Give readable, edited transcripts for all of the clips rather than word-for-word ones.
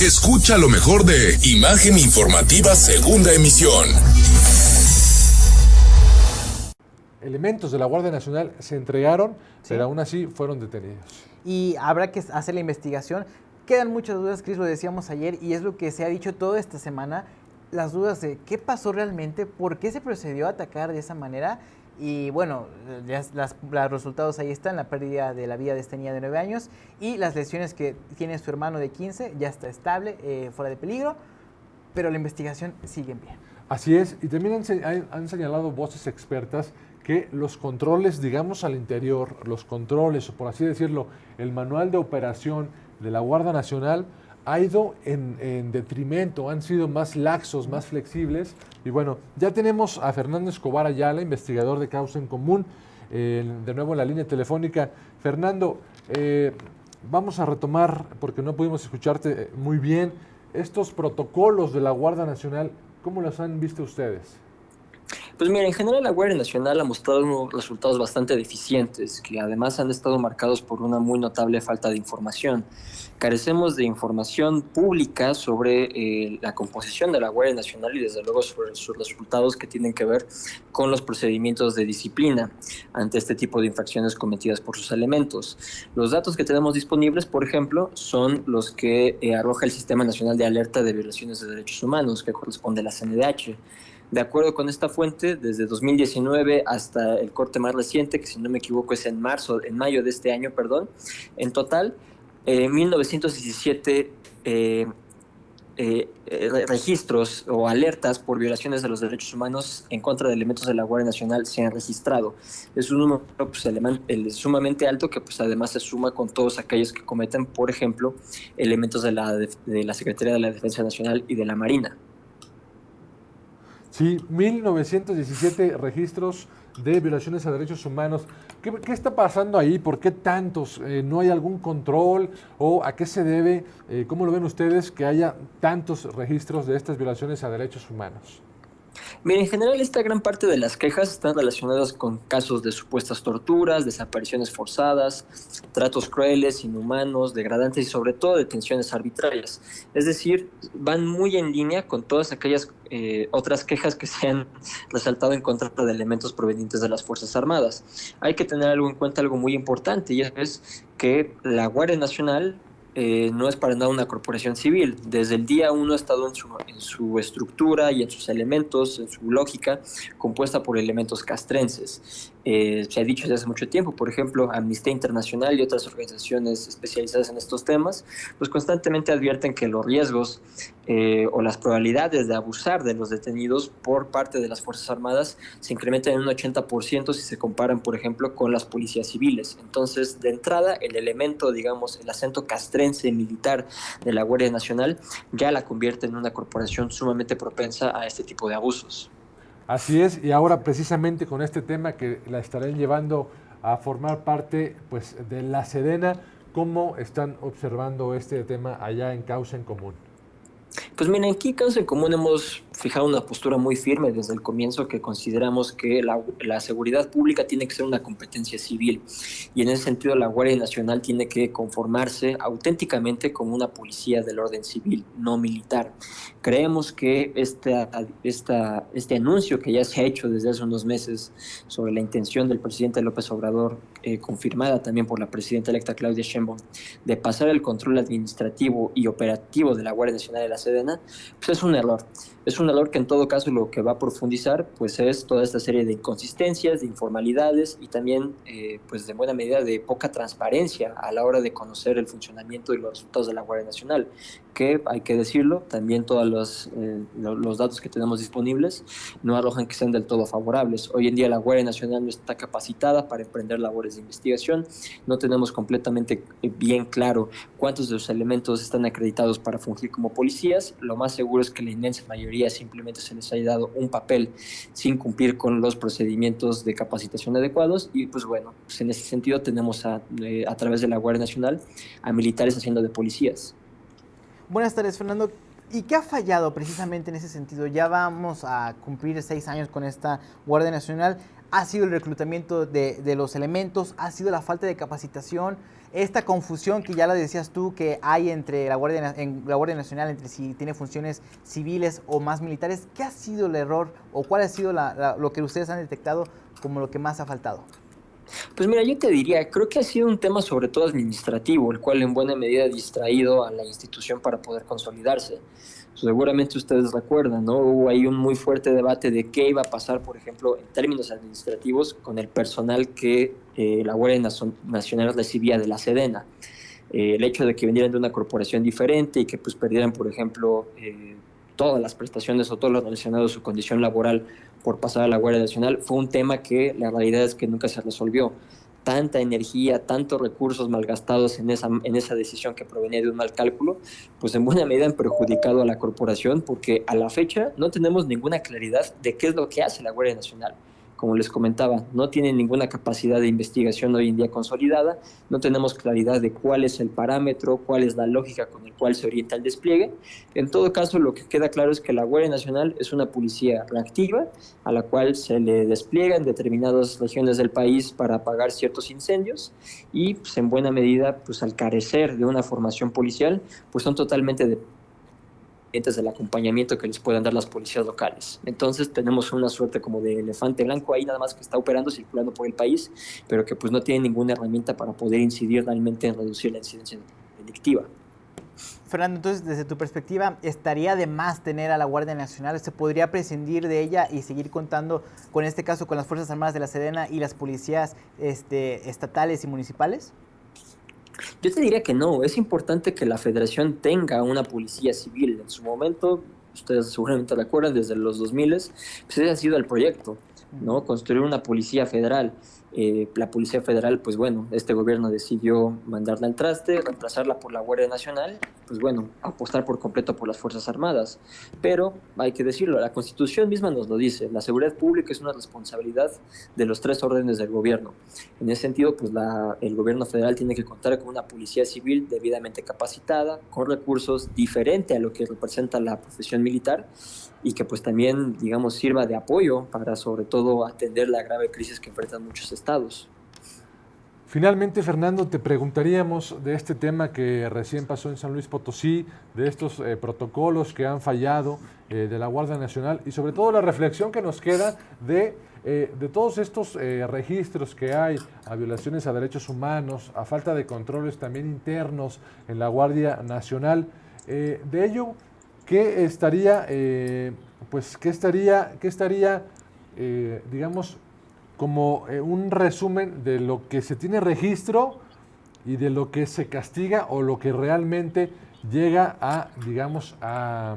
Escucha lo mejor de Imagen Informativa Segunda Emisión. Elementos de la Guardia Nacional se entregaron, sí, pero aún así fueron detenidos. Y habrá que hacer la investigación. Quedan muchas dudas, Cris, lo decíamos ayer, y es lo que se ha dicho toda esta semana. Las dudas de qué pasó realmente, por qué se procedió a atacar de esa manera. Y bueno, los resultados ahí están, la pérdida de la vida de esta niña de 9 años y las lesiones que tiene su hermano de 15, ya está estable, fuera de peligro, pero la investigación sigue en pie. Así es, y también han señalado voces expertas que los controles, digamos al interior, los controles, o por así decirlo, el manual de operación de la Guardia Nacional ha ido en detrimento, han sido más laxos, más flexibles. Y bueno, ya tenemos a Fernando Escobar Ayala, investigador de Causa en Común, de nuevo en la línea telefónica. Fernando, vamos a retomar, porque no pudimos escucharte muy bien, estos protocolos de la Guardia Nacional, ¿cómo los han visto ustedes? Pues mira, en general la Guardia Nacional ha mostrado unos resultados bastante deficientes, que además han estado marcados por una muy notable falta de información. Carecemos de información pública sobre la composición de la Guardia Nacional y desde luego sobre sus resultados que tienen que ver con los procedimientos de disciplina ante este tipo de infracciones cometidas por sus elementos. Los datos que tenemos disponibles, por ejemplo, son los que arroja el Sistema Nacional de Alerta de Violaciones de Derechos Humanos, que corresponde a la CNDH. De acuerdo con esta fuente, desde 2019 hasta el corte más reciente, que si no me equivoco es en mayo de este año, en total, 1917 registros o alertas por violaciones de los derechos humanos en contra de elementos de la Guardia Nacional se han registrado. Es un número sumamente alto que pues además se suma con todos aquellos que cometen, por ejemplo, elementos de la Secretaría de la Defensa Nacional y de la Marina. Sí, 1917 registros de violaciones a derechos humanos. ¿Qué está pasando ahí? ¿Por qué tantos? ¿No hay algún control? ¿O a qué se debe? ¿Cómo lo ven ustedes que haya tantos registros de estas violaciones a derechos humanos? Mira, en general esta gran parte de las quejas están relacionadas con casos de supuestas torturas, desapariciones forzadas, tratos crueles, inhumanos, degradantes y sobre todo detenciones arbitrarias. Es decir, van muy en línea con todas aquellas otras quejas que se han resaltado en contra de elementos provenientes de las Fuerzas Armadas. Hay que tener algo en cuenta, algo muy importante, y es que la Guardia Nacional no es para nada una corporación civil. Desde el día 1 ha estado en su estructura y en sus elementos, en su lógica, compuesta por elementos castrenses. Se ha dicho desde hace mucho tiempo, por ejemplo, Amnistía Internacional y otras organizaciones especializadas en estos temas, pues constantemente advierten que los riesgos o las probabilidades de abusar de los detenidos por parte de las Fuerzas Armadas se incrementan en un 80% si se comparan, por ejemplo, con las policías civiles. Entonces, de entrada, el elemento, digamos, el acento castrense militar de la Guardia Nacional ya la convierte en una corporación sumamente propensa a este tipo de abusos. Así es, y ahora precisamente con este tema que la estarán llevando a formar parte pues, de la Sedena, ¿cómo están observando este tema allá en Causa en Común? Pues miren, aquí Causa en Común hemos fijado una postura muy firme desde el comienzo, que consideramos que la seguridad pública tiene que ser una competencia civil, y en ese sentido la Guardia Nacional tiene que conformarse auténticamente como una policía del orden civil, no militar. Creemos que este anuncio que ya se ha hecho desde hace unos meses sobre la intención del presidente López Obrador, confirmada también por la presidenta electa Claudia Sheinbaum, de pasar el control administrativo y operativo de la Guardia Nacional de la Sedena, pues es un error. Es un error que en todo caso lo que va a profundizar pues es toda esta serie de inconsistencias, de informalidades y también pues de buena medida de poca transparencia a la hora de conocer el funcionamiento y los resultados de la Guardia Nacional, que hay que decirlo, también todos los datos que tenemos disponibles no arrojan que sean del todo favorables. Hoy en día la Guardia Nacional no está capacitada para emprender labores de investigación, no tenemos completamente bien claro cuántos de los elementos están acreditados para fungir como policías. Lo más seguro es que la inmensa mayoría simplemente se les haya dado un papel sin cumplir con los procedimientos de capacitación adecuados, y pues bueno, pues en ese sentido tenemos a través de la Guardia Nacional a militares haciendo de policías. Buenas tardes, Fernando. ¿Y qué ha fallado precisamente en ese sentido? Ya vamos a cumplir 6 años con esta Guardia Nacional. ¿Ha sido el reclutamiento de los elementos? ¿Ha sido la falta de capacitación? Esta confusión que ya la decías tú que hay entre la Guardia Nacional, entre si tiene funciones civiles o más militares. ¿Qué ha sido el error o cuál ha sido lo que ustedes han detectado como lo que más ha faltado? Pues mira, yo te diría, creo que ha sido un tema sobre todo administrativo, el cual en buena medida ha distraído a la institución para poder consolidarse. Seguramente ustedes recuerdan, ¿no? Hubo ahí un muy fuerte debate de qué iba a pasar, por ejemplo, en términos administrativos, con el personal que la Guardia Nacional recibía de la Sedena. El hecho de que vinieran de una corporación diferente y que pues perdieran, por ejemplo, todas las prestaciones o todo lo relacionado a su condición laboral por pasar a la Guardia Nacional, fue un tema que la realidad es que nunca se resolvió. Tanta energía, tantos recursos malgastados en esa decisión que provenía de un mal cálculo, pues en buena medida han perjudicado a la corporación porque a la fecha no tenemos ninguna claridad de qué es lo que hace la Guardia Nacional. Como les comentaba, no tienen ninguna capacidad de investigación hoy en día consolidada, no tenemos claridad de cuál es el parámetro, cuál es la lógica con el cual se orienta el despliegue. En todo caso, lo que queda claro es que la Guardia Nacional es una policía reactiva a la cual se le despliega en determinadas regiones del país para apagar ciertos incendios y pues, en buena medida, pues al carecer de una formación policial, pues son totalmente del acompañamiento que les puedan dar las policías locales. Entonces tenemos una suerte como de elefante blanco ahí nada más que está operando, circulando por el país, pero que pues no tiene ninguna herramienta para poder incidir realmente en reducir la incidencia delictiva. Fernando, entonces desde tu perspectiva, ¿estaría de más tener a la Guardia Nacional? ¿Se podría prescindir de ella y seguir contando con este caso con las Fuerzas Armadas de la Sedena y las policías estatales y municipales? Yo te diría que no, es importante que la federación tenga una policía civil. En su momento, ustedes seguramente recuerdan, desde los 2000, pues ese ha sido el proyecto, ¿no? Construir una policía federal. La Policía Federal, pues bueno, este gobierno decidió mandarla al traste, reemplazarla por la Guardia Nacional, pues bueno, apostar por completo por las Fuerzas Armadas. Pero hay que decirlo, la Constitución misma nos lo dice, la seguridad pública es una responsabilidad de los tres órdenes del gobierno. En ese sentido, pues el gobierno federal tiene que contar con una policía civil debidamente capacitada, con recursos diferentes a lo que representa la profesión militar y que pues también, digamos, sirva de apoyo para sobre todo atender la grave crisis que enfrentan muchos estados. Finalmente, Fernando, te preguntaríamos de este tema que recién pasó en San Luis Potosí, de estos protocolos que han fallado de la Guardia Nacional y sobre todo la reflexión que nos queda de todos estos registros que hay a violaciones a derechos humanos, a falta de controles también internos en la Guardia Nacional. De ello, ¿qué estaría, digamos, como un resumen de lo que se tiene registro y de lo que se castiga o lo que realmente llega a, digamos, a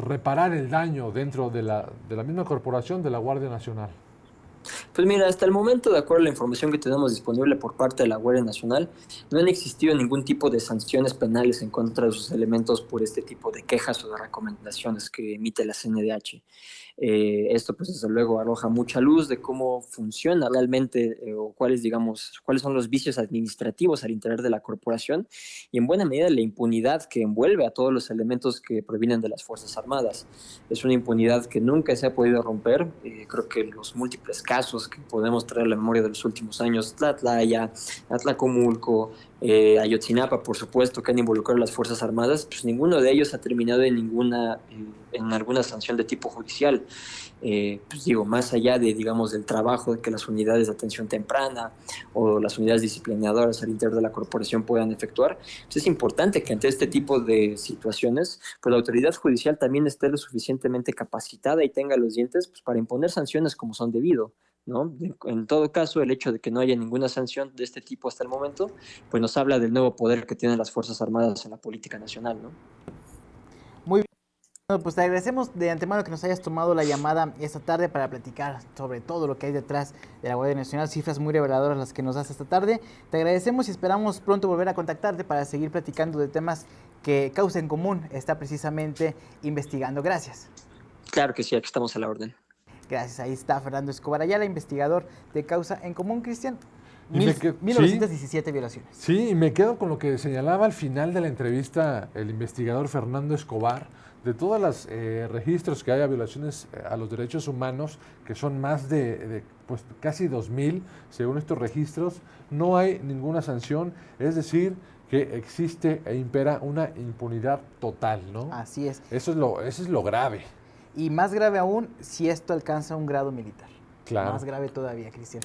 reparar el daño dentro de la misma corporación de la Guardia Nacional? Pues mira, hasta el momento, de acuerdo a la información que tenemos disponible por parte de la Guardia Nacional, no han existido ningún tipo de sanciones penales en contra de sus elementos por este tipo de quejas o de recomendaciones que emite la CNDH. Esto, pues desde luego, arroja mucha luz de cómo funciona realmente o cuáles son los vicios administrativos al interior de la corporación y en buena medida la impunidad que envuelve a todos los elementos que provienen de las Fuerzas Armadas. Es una impunidad que nunca se ha podido romper. Creo que los múltiples casos que podemos traer a la memoria de los últimos años, Tlatlaya, Atlacomulco, Ayotzinapa, por supuesto, que han involucrado a las Fuerzas Armadas, pues ninguno de ellos ha terminado en alguna sanción de tipo judicial. Pues digo, más allá de, digamos, del trabajo que las unidades de atención temprana o las unidades disciplinadoras al interior de la corporación puedan efectuar, pues es importante que ante este tipo de situaciones, pues la autoridad judicial también esté lo suficientemente capacitada y tenga los dientes pues, para imponer sanciones como son debido, ¿no? En todo caso, el hecho de que no haya ninguna sanción de este tipo hasta el momento, pues nos habla del nuevo poder que tienen las Fuerzas Armadas en la política nacional, ¿no? Muy bien. Bueno, pues te agradecemos de antemano que nos hayas tomado la llamada esta tarde para platicar sobre todo lo que hay detrás de la Guardia Nacional, cifras muy reveladoras las que nos das esta tarde. Te agradecemos y esperamos pronto volver a contactarte para seguir platicando de temas que Causa en Común está precisamente investigando. Gracias. Claro que sí, aquí estamos a la orden. Gracias, ahí está Fernando Escobar Ayala, investigador de Causa en Común. Cristian. Sí. 1917 violaciones. Sí, y me quedo con lo que señalaba al final de la entrevista el investigador Fernando Escobar, de todos los registros que hay a violaciones a los derechos humanos, que son más de pues, casi 2,000, según estos registros, no hay ninguna sanción, es decir, que existe e impera una impunidad total, ¿no? Así es. Eso es lo grave. Y más grave aún si esto alcanza un grado militar. Claro. Más grave todavía, Cristian.